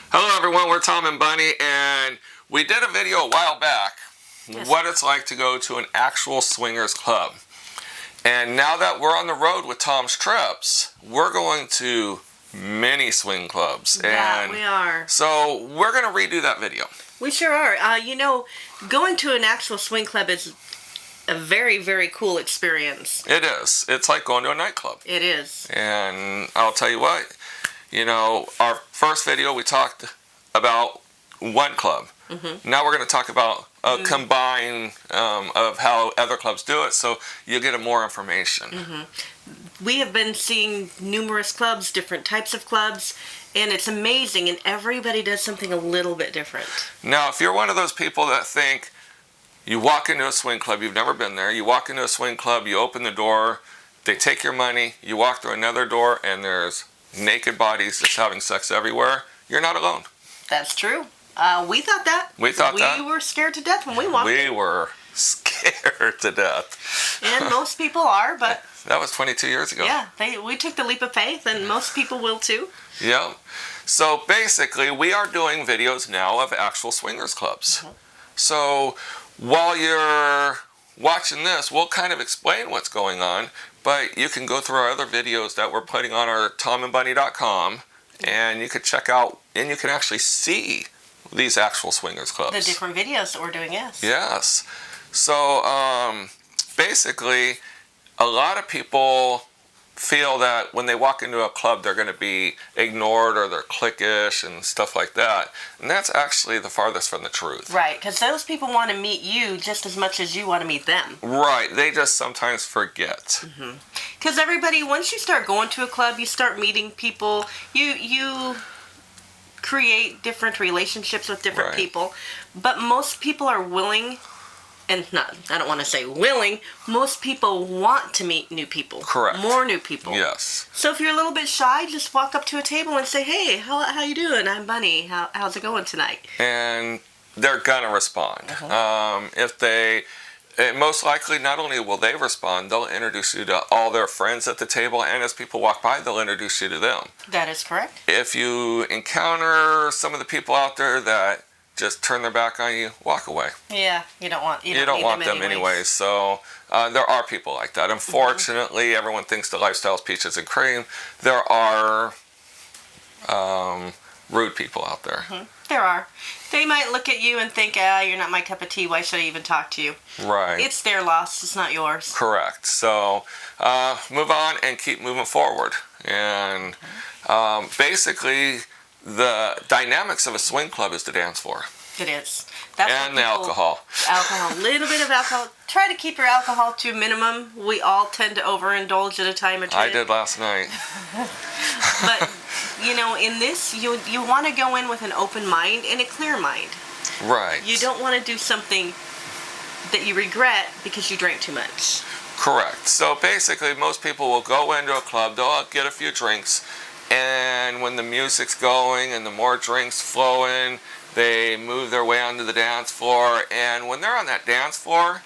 Hello everyone, we're Tom and Bunny, and we did a video a while back, what it's like to go to an actual swingers club. And now that we're on the road with Tom's Trips, we're going to many swing clubs. Yeah, we are. So we're going to redo that video. We sure are. Going to an actual swing club is a very, very cool experience. It is. It's like going to a nightclub. It is. And I'll tell you what, our first video we talked about one club. Mm-hmm. Now we're going to talk about a combine of how other clubs do it, so you get more information. Mm-hmm. We have been seeing numerous clubs, different types of clubs, and it's amazing, and everybody does something a little bit different. Now, if you're one of those people that think you walk into a swing club, you've never been there, you walk into a swing club, you open the door, they take your money, you walk through another door, and there's naked bodies just having sex everywhere, you're not alone. That's true. We thought that. We were scared to death when we walked in. We were scared to death. And most people are, but... That was 22 years ago. Yeah, we took the leap of faith, and most people will too. Yeah. So basically, we are doing videos now of actual swingers clubs. Mm-hmm. So while you're watching this, we'll kind of explain what's going on, but you can go through our other videos that we're putting on our TomandBunny.com, and you can check out, and you can actually see these actual swingers clubs. The different videos that we're doing, yes. Yes. So basically, a lot of people feel that when they walk into a club, they're going to be ignored or they're cliquish and stuff like that. And that's actually the farthest from the truth. Right, because those people want to meet you just as much as you want to meet them. Right, they just sometimes forget. Because everybody, once you start going to a club, you start meeting people, you create different relationships with different people. But most people are willing... And I don't want to say willing, most people want to meet new people. Correct. More new people. Yes. So if you're a little bit shy, just walk up to a table and say, hey, how you doing? I'm Bunny. How's it going tonight? And they're going to respond. If they, most likely, not only will they respond, they'll introduce you to all their friends at the table, and as people walk by, they'll introduce you to them. That is correct. If you encounter some of the people out there that just turn their back on you, walk away. Yeah, you don't want them anyways. So there are people like that. Unfortunately, everyone thinks the lifestyle's peaches and cream. There are rude people out there. There are. They might look at you and think, you're not my cup of tea. Why should I even talk to you? Right. It's their loss. It's not yours. Correct. So move on and keep moving forward. And basically, the dynamics of a swing club is the dance floor. It is. And the alcohol. Alcohol. A little bit of alcohol. Try to keep your alcohol to a minimum. We all tend to overindulge at a time or two. I did last night. But, in this, you want to go in with an open mind and a clear mind. Right. You don't want to do something that you regret because you drank too much. Correct. So basically, most people will go into a club, they'll get a few drinks, and when the music's going and the more drinks flowing, they move their way onto the dance floor. And when they're on that dance floor,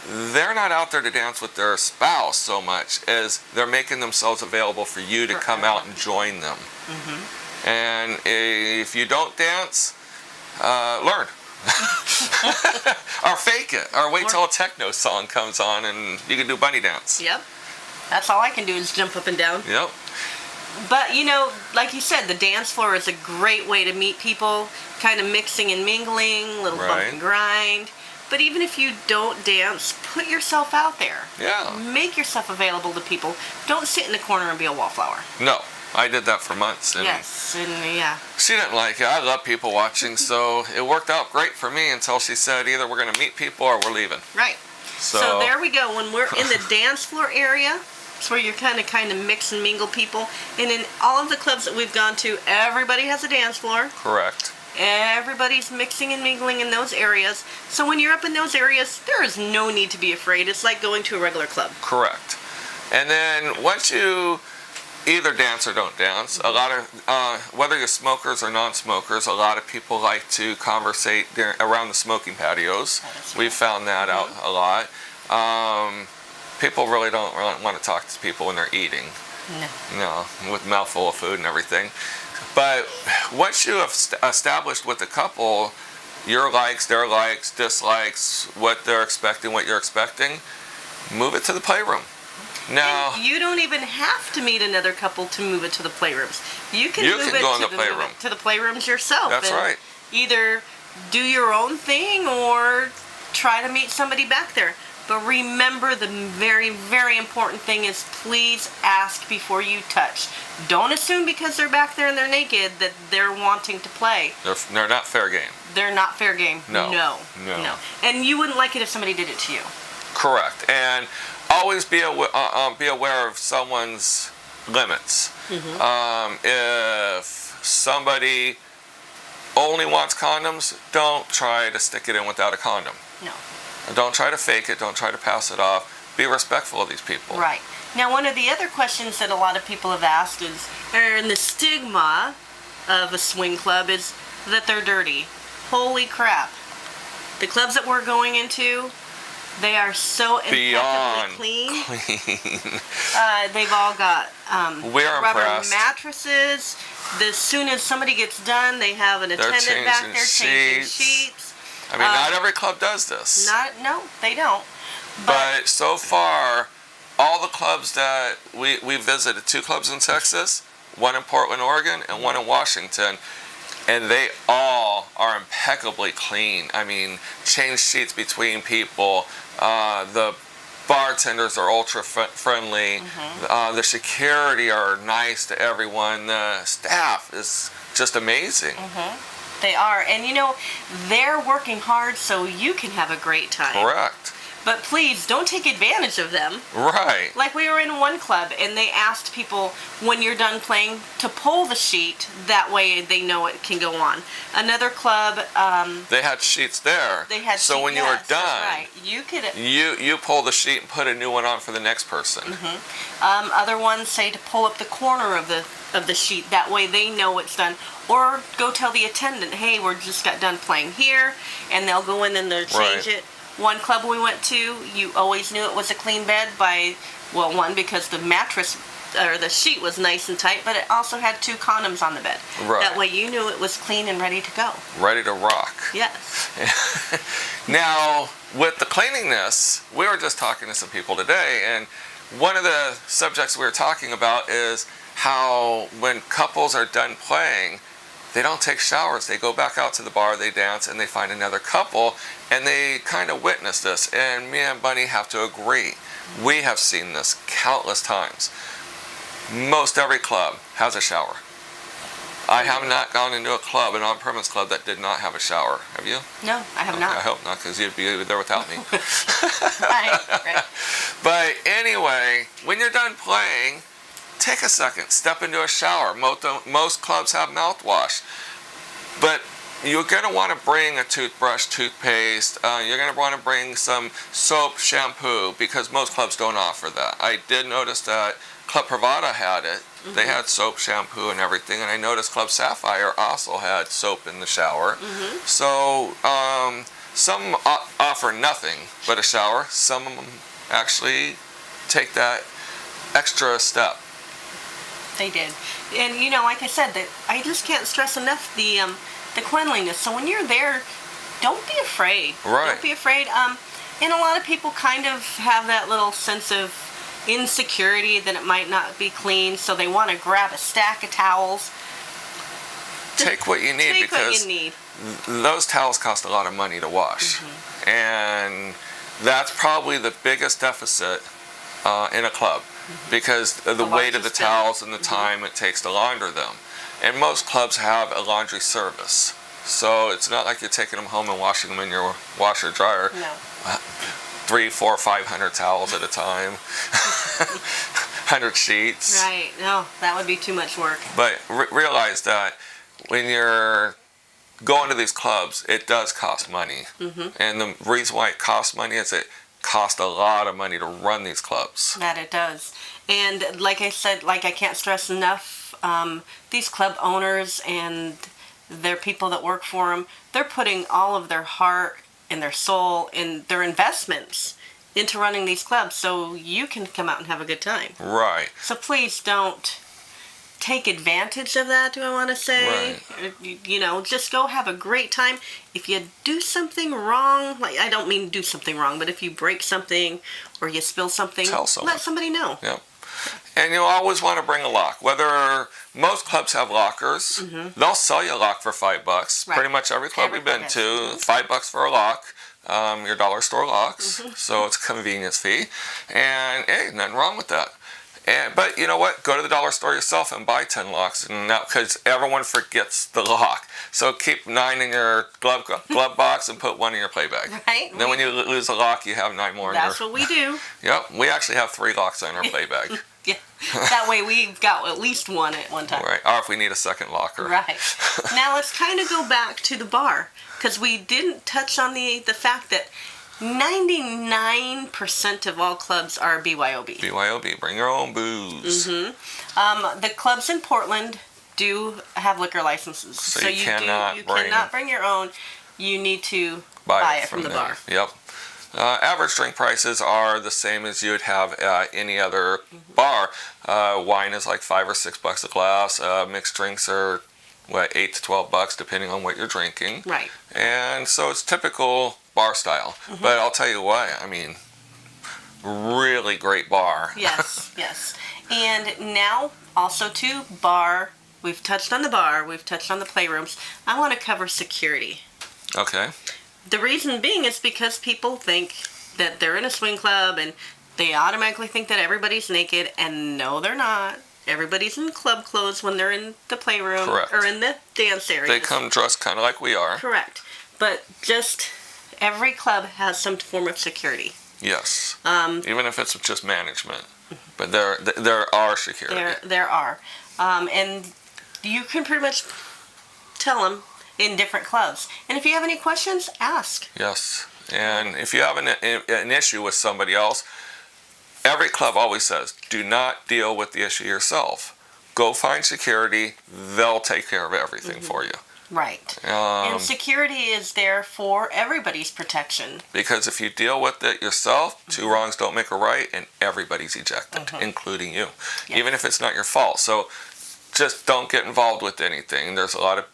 they're not out there to dance with their spouse so much as they're making themselves available for you to come out and join them. And if you don't dance, learn. Or fake it. Or wait till a techno song comes on and you can do bunny dance. Yep. That's all I can do is jump up and down. Yep. But, like you said, the dance floor is a great way to meet people, kind of mixing and mingling, a little bump and grind. But even if you don't dance, put yourself out there. Yeah. Make yourself available to people. Don't sit in the corner and be a wallflower. No. I did that for months. And yes, and yeah. She didn't like it. I love people watching, so it worked out great for me until she said either we're going to meet people or we're leaving. Right. So there we go. When we're in the dance floor area, it's where you're kind of mix and mingle people. And in all of the clubs that we've gone to, everybody has a dance floor. Correct. Everybody's mixing and mingling in those areas. So when you're up in those areas, there is no need to be afraid. It's like going to a regular club. Correct. And then once you either dance or don't dance, a lot of, whether you're smokers or non-smokers, a lot of people like to conversate around the smoking patios. We've found that out a lot. People really don't want to talk to people when they're eating. No, with a mouthful of food and everything. But once you have established with the couple your likes, their likes, dislikes, what they're expecting, what you're expecting, move it to the playroom. Now, and you don't even have to meet another couple to move it to the playrooms. You can go in the move playroom. it to the playrooms yourself. That's and right. Either do your own thing or try to meet somebody back there. But remember, the very, very important thing is please ask before you touch. Don't assume because they're back there and they're naked that they're wanting to play. They're not fair game. They're not fair game. No. And you wouldn't like it if somebody did it to you. Correct. And always be aware of someone's limits. If somebody only wants condoms, don't try to stick it in without a condom. No. Don't try to fake it. Don't try to pass it off. Be respectful of these people. Right. Now, one of the other questions that a lot of people have asked is, and the stigma of a swing club is that they're dirty. Holy crap. The clubs that we're going into, they are so impeccably clean. They've all got We're rubber impressed. mattresses. As soon as somebody gets done, they have an attendant back there changing sheets. I mean, not every club does this. No, they don't. But so far, all the clubs that we visited, 2 clubs in Texas, 1 in Portland, Oregon, and 1 in Washington, and they all are impeccably clean. I mean, change sheets between people. The bartenders are ultra friendly. The security are nice to everyone. The staff is just amazing. They are. And you know, they're working hard so you can have a great time. Correct. But please don't take advantage of them. Right. Like we were in one club and they asked people when you're done playing to pull the sheet. That way they know it can go on. Another club. They had sheets there. They had so sheet, when you yes, were done, that's right. You could. You pull the sheet and put a new one on for the next person. Other ones say to pull up the corner of the sheet. That way they know it's done. Or go tell the attendant, hey, we're just got done playing here, and they'll go in and they'll change it. One club we went to, you always knew it was a clean bed by, well, one, because the mattress or the sheet was nice and tight, but it also had 2 condoms on the bed. Right. That way you knew it was clean and ready to go. Ready to rock. Yes. Now, with the cleanliness, we were just talking to some people today, and one of the subjects we were talking about is how when couples are done playing, they don't take showers. They go back out to the bar, they dance, and they find another couple, and they kind of witness this. And me and Bunny have to agree. We have seen this countless times. Most every club has a shower. I have not gone into a club, an on-premise club, that did not have a shower. Have you? No, I have not. I hope not, because you'd be there without me. Right. But anyway, when you're done playing, take a second, step into a shower. Most clubs have mouthwash. But you're going to want to bring a toothbrush, toothpaste. You're going to want to bring some soap, shampoo, because most clubs don't offer that. I did notice that Club Pravada had it. They had soap, shampoo, and everything. And I noticed Club Sapphire also had soap in the shower. So some offer nothing but a shower. Some of them actually take that extra step. They did. And you know, like I said, that I just can't stress enough the cleanliness. So when you're there, don't be afraid. Right. Don't be afraid. And a lot of people kind of have that little sense of insecurity that it might not be clean, so they want to grab a stack of towels. Take what you need, Take because what you need. Those towels cost a lot of money to wash. And that's probably the biggest deficit in a club, because of the weight of the towels and the time it takes to launder them. And most clubs have a laundry service, so it's not like you're taking them home and washing them in your washer dryer. No. 300, 400, 500 towels at a time. 100 sheets. Right. No, that would be too much work. But realize that when you're going to these clubs, it does cost money. And the reason why it costs money is it costs a lot of money to run these clubs. That it does. And like I said, like I can't stress enough, these club owners and their people that work for them, they're putting all of their heart and their soul and their investments into running these clubs so you can come out and have a good time. Right. So please don't take advantage of that, do I want to say? Right. Just go have a great time. If you do something wrong, like, I don't mean do something wrong, but if you break something or you spill something, Tell someone. let somebody know. Yep. And you always want to bring a lock. Whether most clubs have lockers, they'll sell you a lock for $5. Right. Pretty much every club we've been to, $5 for a lock. Your dollar store locks, so it's a convenience fee, and hey, nothing wrong with that. But you know what? Go to the dollar store yourself and buy 10 locks, and now because everyone forgets the lock, so keep 9 in your glove box and put 1 in your play bag. Right. Then when you lose a lock, you have 9 more. That's what we do. Yep. We actually have 3 locks in our play bag. Yeah. That way we've got at least 1 at one time. Right. Or if we need a second locker. Right. Now let's kind of go back to the bar, because we didn't touch on the fact that 99% of all clubs are BYOB. BYOB. Bring your own booze. The clubs in Portland do have liquor licenses, So you cannot bring your own. You need to buy it from the bar. Yep. Average drink prices are the same as you'd have at any other bar. Wine is like $5 or $6 a glass. Mixed drinks are $8 to $12 depending on what you're drinking. Right. And so it's typical bar style. But I'll tell you what, I mean, really great bar. Yes, yes. And now also too, bar. We've touched on the bar. We've touched on the playrooms. I want to cover security. Okay. The reason being is because people think that they're in a swing club and they automatically think that everybody's naked, and no, they're not. Everybody's in club clothes when they're in the playroom. Correct. Or in the dance area. They come dressed kind of like we are. Correct. But just every club has some form of security. Yes. Even if it's just management. But there are security. There are. And you can pretty much tell them in different clubs. And if you have any questions, ask. Yes. And if you have an issue with somebody else, every club always says, do not deal with the issue yourself. Go find security. They'll take care of everything for you. Right. And security is there for everybody's protection. Because if you deal with it yourself, 2 wrongs don't make a right, and everybody's ejected, including you. Yes. Even if it's not your fault. So just don't get involved with anything. There's a lot of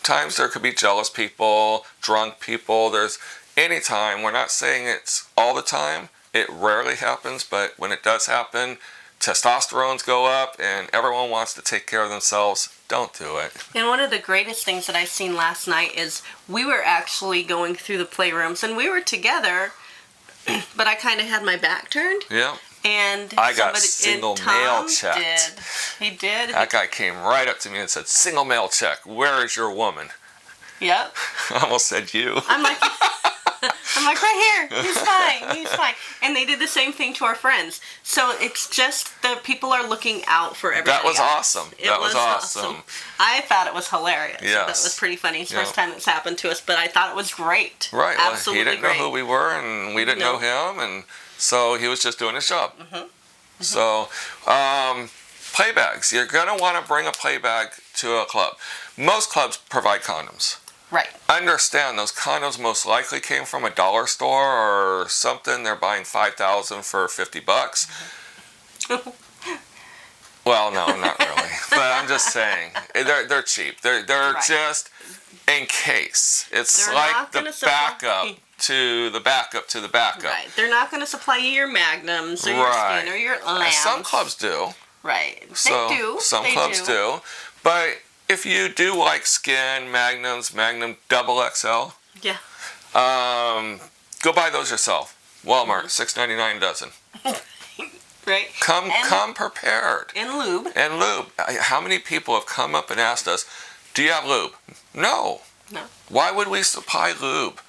times there could be jealous people, drunk people. There's any time. We're not saying it's all the time. It rarely happens, but when it does happen, testosterones go up and everyone wants to take care of themselves. Don't do it. And one of the greatest things that I seen last night is we were actually going through the playrooms, and we were together, but I kind of had my back turned. Yeah. And I got single male checked. He did. That guy came right up to me and said, "Single male check. Where is your woman?" Yep. I almost said you. I'm like right here. He's fine. He's fine. And they did the same thing to our friends. So it's just the people are looking out for everybody. That was else. awesome. That was awesome. I thought it was hilarious. Yes. That was pretty funny. It's the first time it's happened to us, but I thought it was great. Right. Absolutely well, he didn't great. know who we were, and we didn't know him, and so he was just doing his job. So, play bags. You're going to want to bring a play bag to a club. Most clubs provide condoms. Right. Understand those condoms most likely came from a dollar store or something. They're buying 5,000 for $50. Well, no, not really. But I'm just saying they're cheap. They're just in case. It's They're like the backup to the backup to the backup. Right. They're not going to supply you your Magnums or your Skin or your Lambs. Some clubs do. Right. So, they do. Some clubs do. But if you do like Skin, Magnums, Magnum Double XL, yeah, go buy those yourself. Walmart, $6.99 a dozen. Right. Come prepared. And lube. And lube. How many people have come up and asked us, "Do you have lube?" No. No. Why would we supply lube?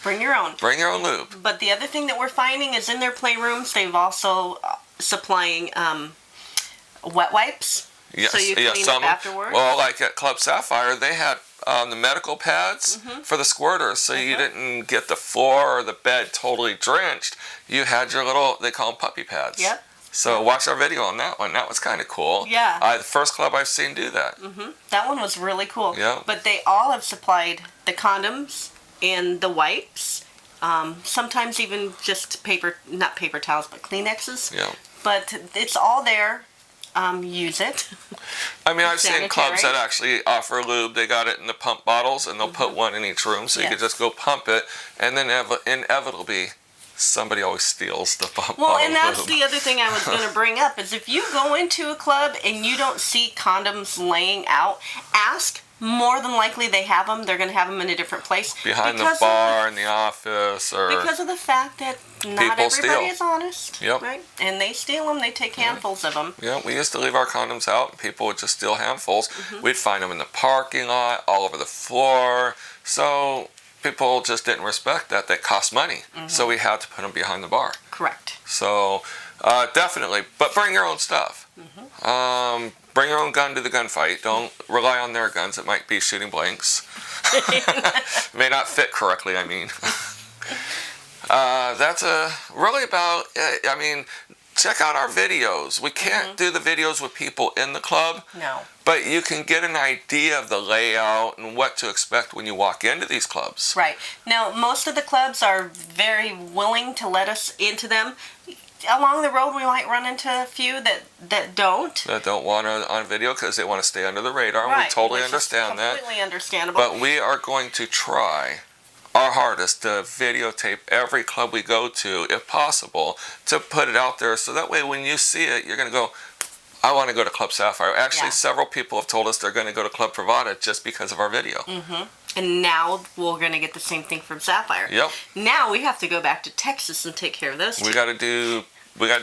Bring your own. Bring your own lube. But the other thing that we're finding is in their playrooms, they've also supplying wet wipes. Yes, so you clean up afterwards. Well, like at Club Sapphire, they had the medical pads for the squirters, so you didn't get the floor or the bed totally drenched. You had your little, they call them puppy pads. Yep. So watch our video on that one. That was kind of cool. Yeah. The first club I've seen do that. That one was really cool. Yeah. But they all have supplied the condoms and the wipes. Sometimes even just not paper towels, but Kleenexes. Yeah. But it's all there. use it. I mean, I've Sanitary. seen clubs that actually offer lube. They got it in the pump bottles, and they'll put one in each room, so you can just go pump it, and then inevitably, somebody always steals the pump bottle. Well, and that's lube. the other thing I was going to bring up is if you go into a club and you don't see condoms laying out, ask. More than likely they have them. They're going to have them in a different place. Behind the bar, in the office, or... Because of the fact that not everybody is honest. Yep. Right? And they steal them. They take handfuls of them. Yeah, we used to leave our condoms out, and people would just steal handfuls. We'd find them in the parking lot, all over the floor. So people just didn't respect that. They cost money. So we had to put them behind the bar. Correct. So definitely. But bring your own stuff. Bring your own gun to the gunfight. Don't rely on their guns. It might be shooting blanks. May not fit correctly, I mean. That's really about it. I mean, check out our videos. We can't do the videos with people in the club. No. But you can get an idea of the layout and what to expect when you walk into these clubs. Right. Now, most of the clubs are very willing to let us into them. Along the road, we might run into a few that don't. That don't want it on video because they want to stay under the radar. Right, We totally which understand is that. completely understandable. But we are going to try our hardest to videotape every club we go to, if possible, to put it out there so that way when you see it, you're going to go, I want to go to Club Sapphire. Actually, several people have told us they're going to go to Club Pravada just because of our video. And now we're going to get the same thing from Sapphire. Yep. Now we have to go back to Texas and take care of those two. We got to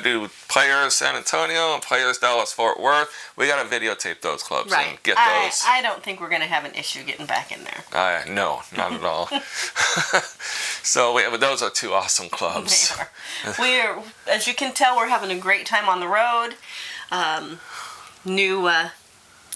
do Players San Antonio and Players Dallas Fort Worth. We got to videotape those clubs and get those. I don't think we're going to have an issue getting back in there. No, not at all. So those are two awesome clubs. They are. As you can tell, we're having a great time on the road. New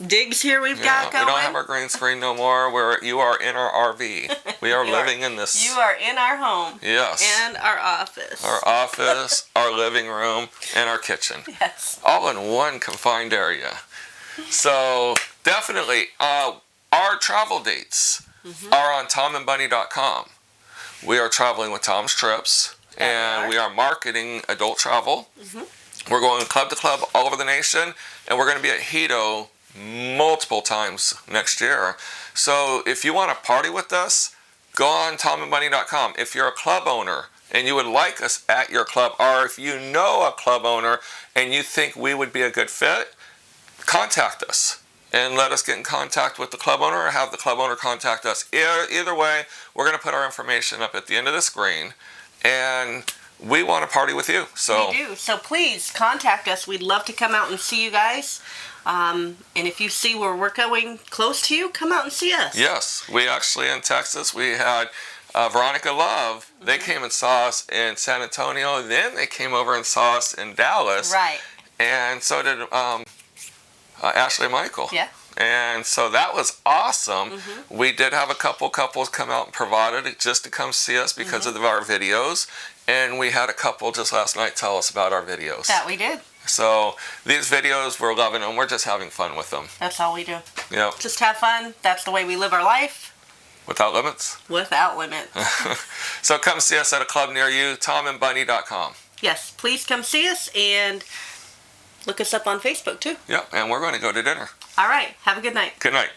digs here we've got going. We don't have our green screen no more. You are in our RV. We are living in this. You are in our home. Yes. And our office. Our office, our living room, and our kitchen. Yes. All in one confined area. So definitely, our travel dates are on TomandBunny.com. We are traveling with Tom's Trips, and we are marketing adult travel. We're going club to club all over the nation, and we're going to be at Hito multiple times next year. So if you want to party with us, go on TomandBunny.com. If you're a club owner and you would like us at your club, or if you know a club owner and you think we would be a good fit, contact us and let us get in contact with the club owner or have the club owner contact us. Either way, we're going to put our information up at the end of the screen, and we want to party with you. So we do. So please contact us. We'd love to come out and see you guys. And if you see where we're going close to you, come out and see us. Yes. We actually, in Texas, we had Veronica Love. They came and saw us in San Antonio. Then they came over and saw us in Dallas. Right. And so did Ashley and Michael. Yeah. And so that was awesome. We did have a couple couples come out and provided it just to come see us because of our videos. And we had a couple just last night tell us about our videos. That we did. So these videos, we're loving them. We're just having fun with them. That's all we do. Yep. Just have fun. That's the way we live our life. Without limits? Without limits. So come see us at a club near you, TomandBunny.com. Yes, please come see us and look us up on Facebook too. Yep, and we're going to go to dinner. All right. Have a good night. Good night.